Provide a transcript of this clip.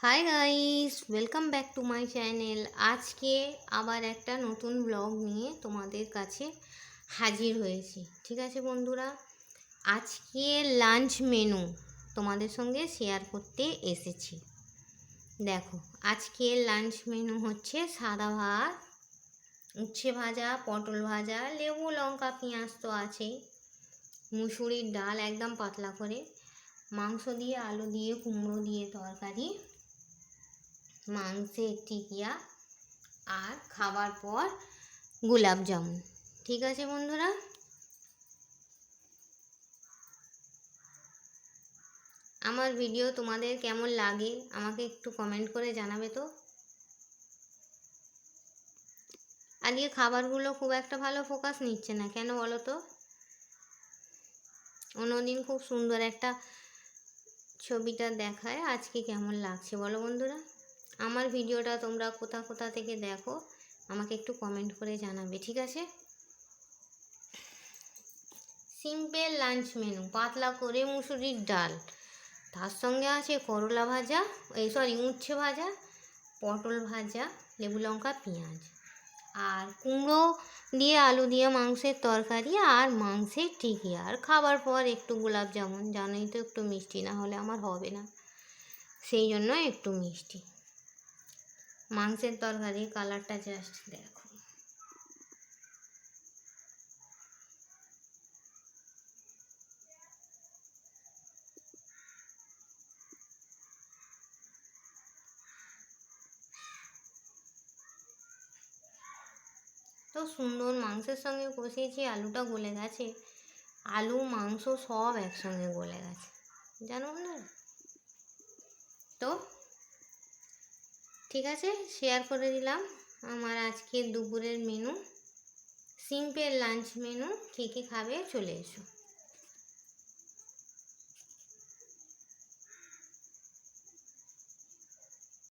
Hi guys, welcome back to my channel. আজকে আবার একটা নতুন ব্লগ নিয়ে তোমাদের কাছে হাজির হয়েছি। ঠিক আছে বন্ধুরা, আজকে লাঞ্চ মেনু তোমাদের সঙ্গে শেয়ার করতে এসেছি। দেখো, আজকে লাঞ্চ মেনু হচ্ছে সাদা ভাত, উচ্ছে ভাজা, পটল ভাজা, লেবু লঙ্কা পেঁয়াজ তো আছেই, মুসুরির ডাল একদম পাতলা করে, মাংস দিয়ে আলু দিয়ে কুমড়ো দিয়ে তরকারি, মাংসের টিকিয়া, আর খাবার পর গোলাপ জামুন। ঠিক আছে বন্ধুরা, আমার ভিডিও তোমাদের কেমন লাগে আমাকে একটু কমেন্ট করে জানাবে তো। আজকে খাবারগুলো খুব একটা ভালো ফোকাস নিচ্ছে না, কেন বলো তো? অন্যদিন খুব সুন্দর একটা ছবিটা দেখায়, আজকে কেমন লাগছে বলো বন্ধুরা? আমার ভিডিওটা তোমরা কোথা কোথা থেকে দেখো আমাকে একটু কমেন্ট করে জানাবে, ঠিক আছে? সিম্পল লাঞ্চ মেনু, পাতলা করে মুসুরির ডাল, তার সঙ্গে আছে করলা ভাজা, উচ্ছে ভাজা, পটল ভাজা, লেবু লঙ্কা পেঁয়াজ, আর কুমড়ো দিয়ে আলু দিয়ে মাংসের তরকারি, আর মাংসের টিকিয়া, আর খাবার পর একটু গোলাপ জামুন। জানোই তো, একটু মিষ্টি না হলে আমার হবে না, সেই জন্য একটু মিষ্টি। মাংসের তরকারি কালারটা জাস্ট দেখো। তো সুন্দর মাংসের সঙ্গে কষিয়েছি, আলুটা গলে গেছে, আলু মাংস সব একসঙ্গে গলে গেছে, জানো না? তো ঠিক আছে, শেয়ার করে দিলাম আমার আজকের দুপুরের মেনু, সিম্পল লাঞ্চ মেনু। কে কে খাবে চলে এসো।